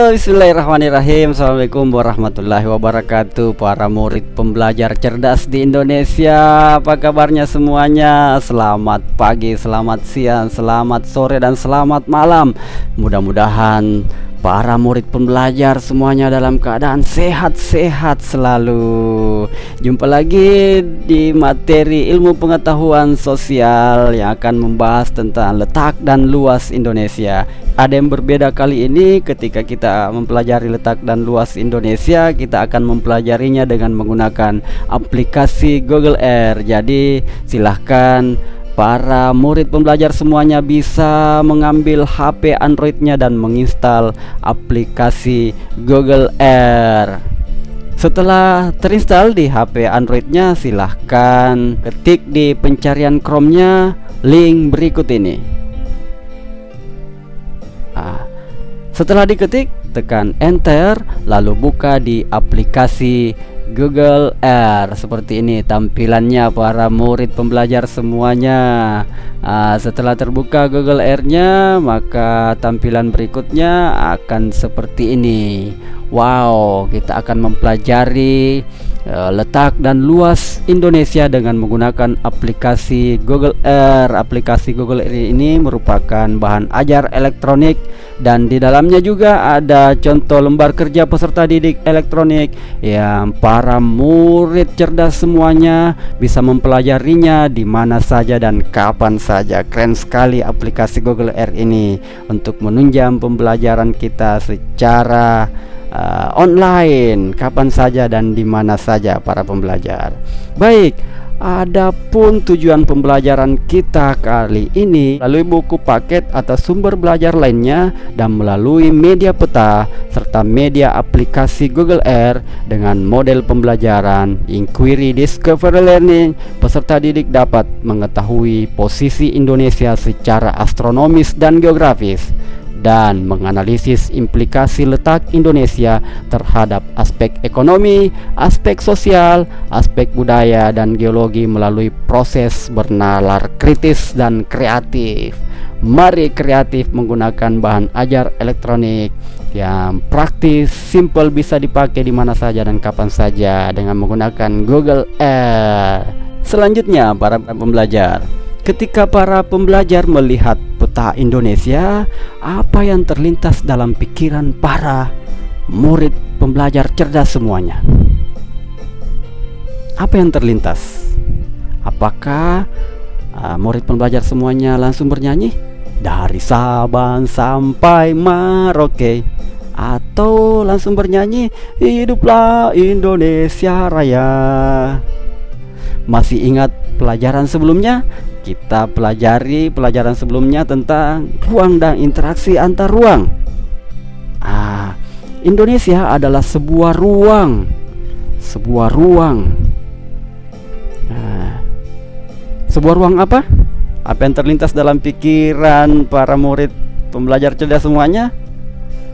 Bismillahirrahmanirrahim. Assalamualaikum warahmatullahi wabarakatuh. Para murid pembelajar cerdas di Indonesia, apa kabarnya semuanya? Selamat pagi, selamat siang, selamat sore, dan selamat malam. Mudah-mudahan para murid pembelajar semuanya dalam keadaan sehat-sehat selalu. Jumpa lagi di materi ilmu pengetahuan sosial yang akan membahas tentang letak dan luas Indonesia. Ada yang berbeda kali ini. Ketika kita mempelajari letak dan luas Indonesia, kita akan mempelajarinya dengan menggunakan aplikasi Google Earth. Jadi silahkan para murid pembelajar semuanya bisa mengambil HP Android-nya dan menginstal aplikasi Google Earth. Setelah terinstall di HP Android-nya, silahkan ketik di pencarian Chrome-nya link berikut ini. Setelah diketik, tekan enter, lalu buka di aplikasi Google Earth. Seperti ini tampilannya para murid pembelajar semuanya. Setelah terbuka Google Earth-nya, maka tampilan berikutnya akan seperti ini. Wow, kita akan mempelajari letak dan luas Indonesia dengan menggunakan aplikasi Google Earth. Aplikasi Google Earth ini merupakan bahan ajar elektronik, dan di dalamnya juga ada contoh lembar kerja peserta didik elektronik yang para murid cerdas semuanya bisa mempelajarinya di mana saja dan kapan saja. Keren sekali aplikasi Google Earth ini untuk menunjang pembelajaran kita secara online kapan saja dan di mana saja para pembelajar. Baik, adapun tujuan pembelajaran kita kali ini melalui buku paket atau sumber belajar lainnya dan melalui media peta serta media aplikasi Google Earth dengan model pembelajaran Inquiry Discovery Learning, peserta didik dapat mengetahui posisi Indonesia secara astronomis dan geografis dan menganalisis implikasi letak Indonesia terhadap aspek ekonomi, aspek sosial, aspek budaya, dan geologi melalui proses bernalar kritis dan kreatif. Mari kreatif menggunakan bahan ajar elektronik yang praktis, simple, bisa dipakai di mana saja dan kapan saja dengan menggunakan Google Earth. Selanjutnya para pembelajar, ketika para pembelajar melihat peta Indonesia, apa yang terlintas dalam pikiran para murid pembelajar cerdas semuanya? Apa yang terlintas? Apakah murid pembelajar semuanya langsung bernyanyi dari Sabang sampai Merauke, atau langsung bernyanyi hiduplah Indonesia Raya? Masih ingat pelajaran sebelumnya? Kita pelajari pelajaran sebelumnya tentang ruang dan interaksi antar ruang. Indonesia adalah sebuah ruang. Sebuah ruang. Sebuah ruang apa? Apa yang terlintas dalam pikiran para murid pembelajar cerdas semuanya?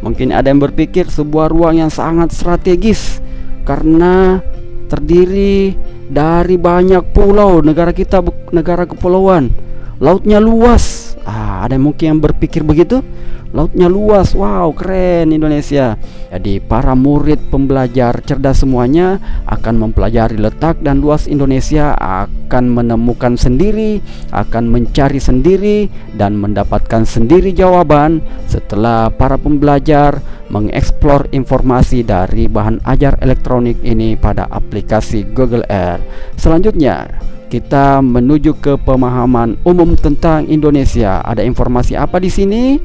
Mungkin ada yang berpikir sebuah ruang yang sangat strategis karena terdiri dari banyak pulau. Negara kita negara kepulauan, lautnya luas. Ada yang mungkin yang berpikir begitu. Lautnya luas, wow, keren Indonesia. Jadi para murid pembelajar cerdas semuanya akan mempelajari letak dan luas Indonesia, akan menemukan sendiri, akan mencari sendiri, dan mendapatkan sendiri jawaban setelah para pembelajar mengeksplor informasi dari bahan ajar elektronik ini pada aplikasi Google Earth. Selanjutnya kita menuju ke pemahaman umum tentang Indonesia. Ada informasi apa di sini?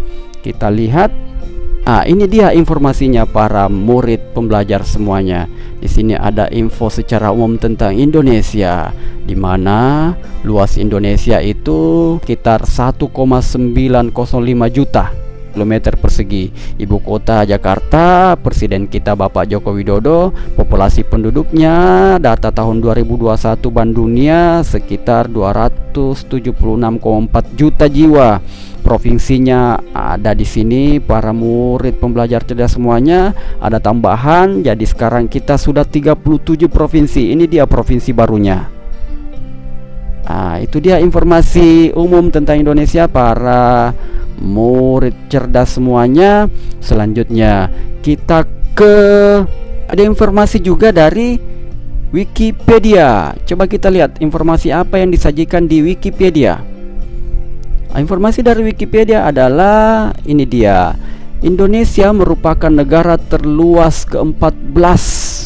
Kita lihat. Ini dia informasinya para murid pembelajar semuanya. Di sini ada info secara umum tentang Indonesia, di mana luas Indonesia itu sekitar 1,905 juta kilometer persegi. Ibu kota Jakarta, Presiden kita Bapak Joko Widodo, populasi penduduknya data tahun 2021 Bank Dunia sekitar 276,4 juta jiwa. Provinsinya ada di sini para murid pembelajar cerdas semuanya, ada tambahan, jadi sekarang kita sudah 37 provinsi. Ini dia provinsi barunya. Itu dia informasi umum tentang Indonesia para murid cerdas semuanya. Selanjutnya kita ke, ada informasi juga dari Wikipedia. Coba kita lihat informasi apa yang disajikan di Wikipedia. Informasi dari Wikipedia adalah ini dia. Indonesia merupakan negara terluas ke-14.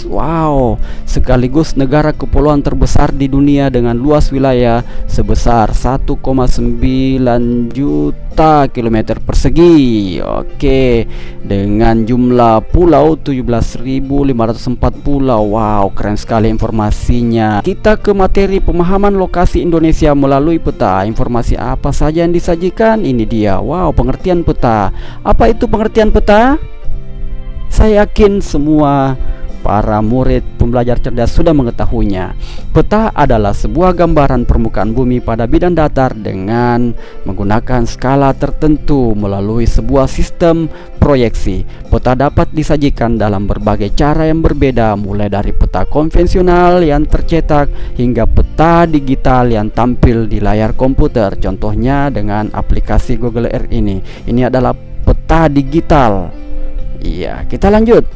Wow, sekaligus negara kepulauan terbesar di dunia dengan luas wilayah sebesar 1,9 juta kilometer persegi. Oke, dengan jumlah pulau 17.504 pulau. Wow, keren sekali informasinya. Kita ke materi pemahaman lokasi Indonesia melalui peta. Informasi apa saja yang disajikan? Ini dia. Wow, pengertian peta. Apa itu pengertian peta? Saya yakin semua para murid pembelajar cerdas sudah mengetahuinya. Peta adalah sebuah gambaran permukaan bumi pada bidang datar dengan menggunakan skala tertentu melalui sebuah sistem proyeksi. Peta dapat disajikan dalam berbagai cara yang berbeda, mulai dari peta konvensional yang tercetak hingga peta digital yang tampil di layar komputer. Contohnya dengan aplikasi Google Earth ini. Ini adalah peta digital. Iya, kita lanjut.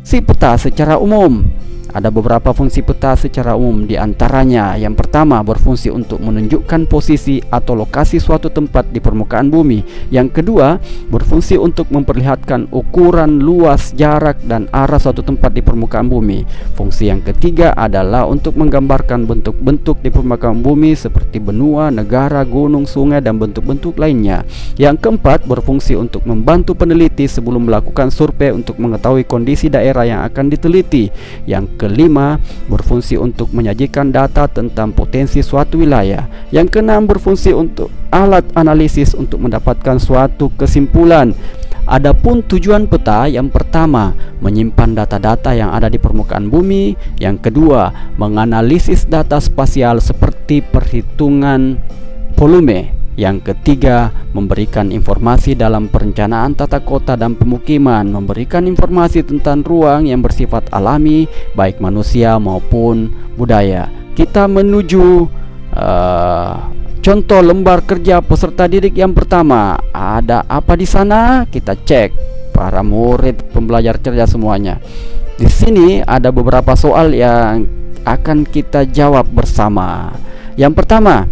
Si peta secara umum. Ada beberapa fungsi peta secara umum, di antaranya yang pertama berfungsi untuk menunjukkan posisi atau lokasi suatu tempat di permukaan bumi. Yang kedua berfungsi untuk memperlihatkan ukuran, luas, jarak, dan arah suatu tempat di permukaan bumi. Fungsi yang ketiga adalah untuk menggambarkan bentuk-bentuk di permukaan bumi seperti benua, negara, gunung, sungai, dan bentuk-bentuk lainnya. Yang keempat berfungsi untuk membantu peneliti sebelum melakukan survei untuk mengetahui kondisi daerah yang akan diteliti. Yang kelima berfungsi untuk menyajikan data tentang potensi suatu wilayah. Yang keenam berfungsi untuk alat analisis untuk mendapatkan suatu kesimpulan. Adapun tujuan peta, yang pertama menyimpan data-data yang ada di permukaan bumi. Yang kedua menganalisis data spasial seperti perhitungan volume. Yang ketiga, memberikan informasi dalam perencanaan tata kota dan pemukiman, memberikan informasi tentang ruang yang bersifat alami, baik manusia maupun budaya. Kita menuju contoh lembar kerja peserta didik yang pertama. Ada apa di sana? Kita cek, para murid pembelajar cerdas semuanya. Di sini ada beberapa soal yang akan kita jawab bersama. Yang pertama,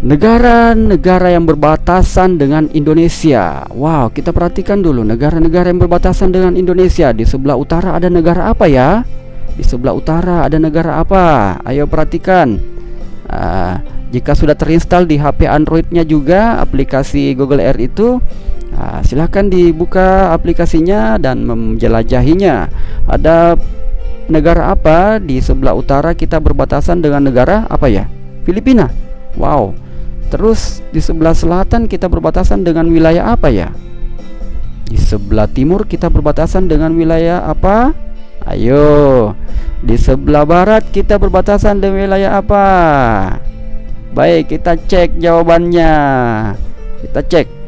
negara-negara yang berbatasan dengan Indonesia. Wow, kita perhatikan dulu negara-negara yang berbatasan dengan Indonesia. Di sebelah utara ada negara apa ya? Di sebelah utara ada negara apa? Ayo perhatikan. Jika sudah terinstall di HP Androidnya juga aplikasi Google Earth itu, silahkan dibuka aplikasinya dan menjelajahinya. Ada negara apa di sebelah utara kita berbatasan dengan negara apa ya? Filipina. Wow. Terus di sebelah selatan kita berbatasan dengan wilayah apa ya? Di sebelah timur kita berbatasan dengan wilayah apa? Ayo. Di sebelah barat kita berbatasan dengan wilayah apa? Baik, kita cek jawabannya. Kita cek.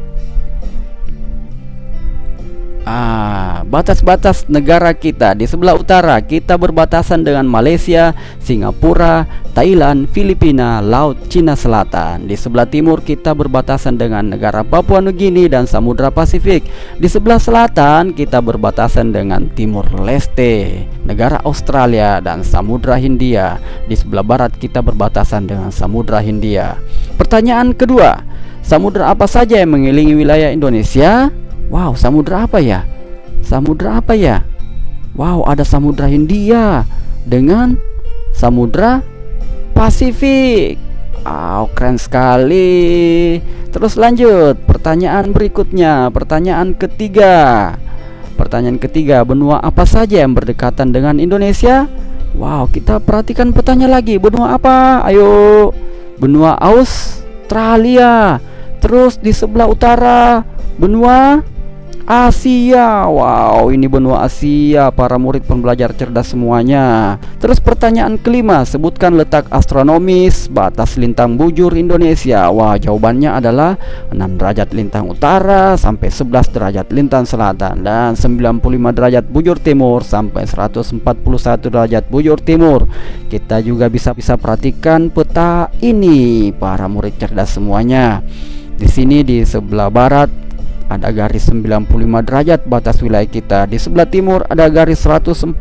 Batas-batas negara kita. Di sebelah utara kita berbatasan dengan Malaysia, Singapura, Thailand, Filipina, Laut Cina Selatan. Di sebelah timur kita berbatasan dengan negara Papua Nugini dan Samudra Pasifik. Di sebelah selatan kita berbatasan dengan Timur Leste, negara Australia dan Samudra Hindia. Di sebelah barat kita berbatasan dengan Samudra Hindia. Pertanyaan kedua, samudra apa saja yang mengelilingi wilayah Indonesia? Wow, samudra apa ya? Samudra apa ya? Wow, ada Samudra Hindia dengan Samudra Pasifik. Wow, keren sekali. Terus lanjut, pertanyaan berikutnya, pertanyaan ketiga. Pertanyaan ketiga, benua apa saja yang berdekatan dengan Indonesia? Wow, kita perhatikan petanya lagi. Benua apa? Ayo. Benua Australia. Terus di sebelah utara, benua Asia. Wow, ini benua Asia, para murid pembelajar cerdas semuanya. Terus pertanyaan kelima, sebutkan letak astronomis batas lintang bujur Indonesia. Wah, jawabannya adalah 6 derajat lintang utara sampai 11 derajat lintang selatan dan 95 derajat bujur timur sampai 141 derajat bujur timur. Kita juga bisa perhatikan peta ini, para murid cerdas semuanya. Di sini di sebelah barat ada garis 95 derajat batas wilayah kita. Di sebelah timur ada garis 141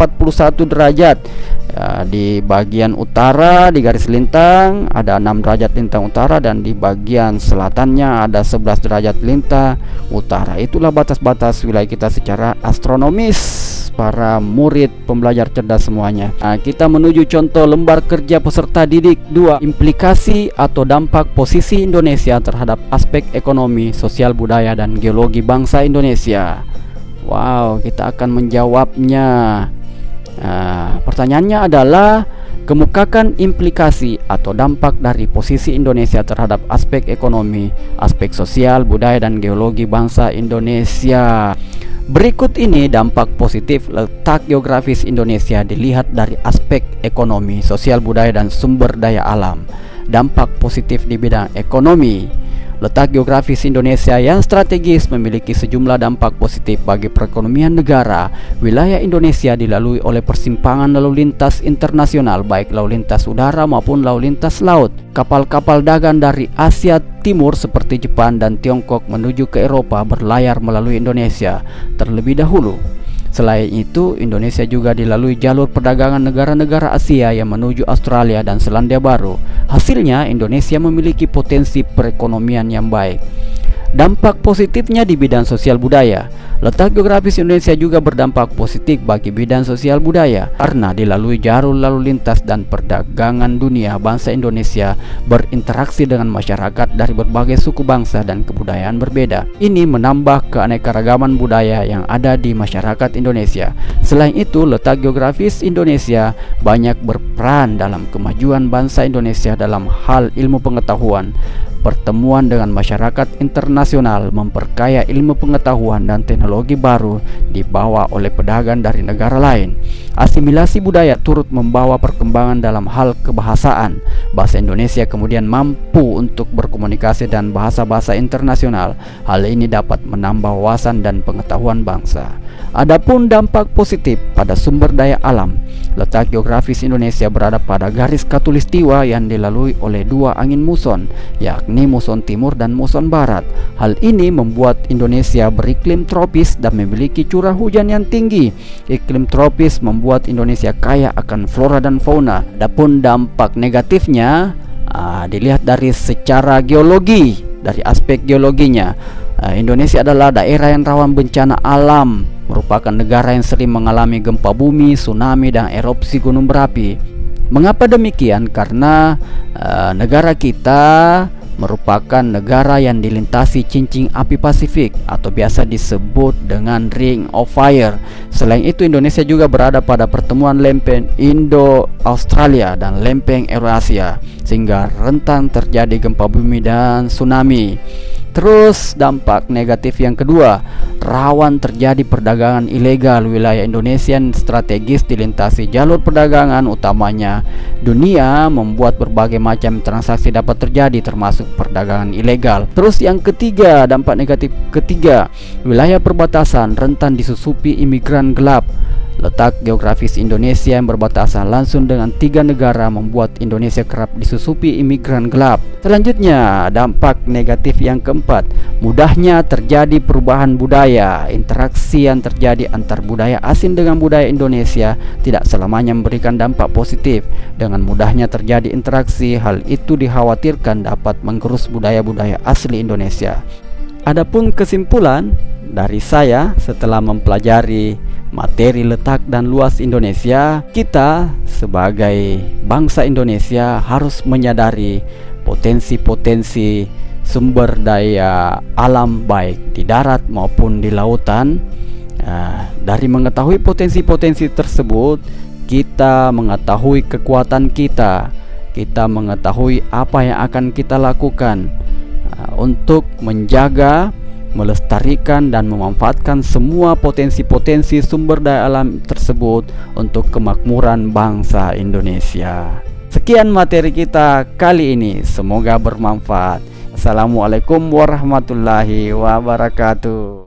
derajat. Ya, di bagian utara di garis lintang ada 6 derajat lintang utara, dan di bagian selatannya ada 11 derajat lintang utara. Itulah batas-batas wilayah kita secara astronomis, para murid pembelajar cerdas semuanya. Nah, kita menuju contoh lembar kerja peserta didik 2. Implikasi atau dampak posisi Indonesia terhadap aspek ekonomi, sosial, budaya, dan geologi bangsa Indonesia. Wow, kita akan menjawabnya. Nah, pertanyaannya adalah kemukakan implikasi atau dampak dari posisi Indonesia terhadap aspek ekonomi, aspek sosial, budaya, dan geologi bangsa Indonesia. Berikut ini dampak positif letak geografis Indonesia dilihat dari aspek ekonomi, sosial, budaya, dan sumber daya alam. Dampak positif di bidang ekonomi. Letak geografis Indonesia yang strategis memiliki sejumlah dampak positif bagi perekonomian negara. Wilayah Indonesia dilalui oleh persimpangan lalu lintas internasional, baik lalu lintas udara maupun lalu lintas laut. Kapal-kapal dagang dari Asia Timur seperti Jepang dan Tiongkok menuju ke Eropa berlayar melalui Indonesia terlebih dahulu. Selain itu, Indonesia juga dilalui jalur perdagangan negara-negara Asia yang menuju Australia dan Selandia Baru. Hasilnya, Indonesia memiliki potensi perekonomian yang baik. Dampak positifnya di bidang sosial budaya. Letak geografis Indonesia juga berdampak positif bagi bidang sosial budaya karena dilalui jalur lalu lintas dan perdagangan dunia. Bangsa Indonesia berinteraksi dengan masyarakat dari berbagai suku bangsa dan kebudayaan berbeda. Ini menambah keanekaragaman budaya yang ada di masyarakat Indonesia. Selain itu, letak geografis Indonesia banyak berperan dalam kemajuan bangsa Indonesia dalam hal ilmu pengetahuan. Pertemuan dengan masyarakat internasional memperkaya ilmu pengetahuan dan teknologi baru dibawa oleh pedagang dari negara lain. Asimilasi budaya turut membawa perkembangan dalam hal kebahasaan. Bahasa Indonesia kemudian mampu untuk berkomunikasi dan bahasa-bahasa internasional. Hal ini dapat menambah wawasan dan pengetahuan bangsa. Adapun dampak positif pada sumber daya alam. Letak geografis Indonesia berada pada garis khatulistiwa yang dilalui oleh 2 angin muson, yakni muson timur dan muson barat. Hal ini membuat Indonesia beriklim tropis dan memiliki curah hujan yang tinggi. Iklim tropis membuat Indonesia kaya akan flora dan fauna. Adapun dampak negatifnya dilihat dari secara geologi, dari aspek geologinya. Indonesia adalah daerah yang rawan bencana alam, merupakan negara yang sering mengalami gempa bumi, tsunami, dan erupsi gunung berapi. Mengapa demikian? Karena negara kita merupakan negara yang dilintasi cincin api Pasifik atau biasa disebut dengan Ring of Fire. Selain itu, Indonesia juga berada pada pertemuan lempeng Indo-Australia dan lempeng Eurasia, sehingga rentan terjadi gempa bumi dan tsunami. Terus dampak negatif yang kedua, rawan terjadi perdagangan ilegal. Wilayah Indonesia yang strategis dilintasi jalur perdagangan utamanya dunia, membuat berbagai macam transaksi dapat terjadi termasuk perdagangan ilegal. Terus yang ketiga, dampak negatif ketiga, wilayah perbatasan rentan disusupi imigran gelap. Letak geografis Indonesia yang berbatasan langsung dengan 3 negara membuat Indonesia kerap disusupi imigran gelap. Selanjutnya, dampak negatif yang keempat, mudahnya terjadi perubahan budaya. Interaksi yang terjadi antar budaya asing dengan budaya Indonesia tidak selamanya memberikan dampak positif. Dengan mudahnya terjadi interaksi, hal itu dikhawatirkan dapat menggerus budaya-budaya asli Indonesia. Adapun kesimpulan dari saya setelah mempelajari materi letak dan luas Indonesia, kita sebagai bangsa Indonesia harus menyadari potensi-potensi sumber daya alam baik di darat maupun di lautan. Dari mengetahui potensi-potensi tersebut, kita mengetahui kekuatan kita, kita mengetahui apa yang akan kita lakukan untuk menjaga, melestarikan, dan memanfaatkan semua potensi-potensi sumber daya alam tersebut untuk kemakmuran bangsa Indonesia. Sekian materi kita kali ini, semoga bermanfaat. Assalamualaikum warahmatullahi wabarakatuh.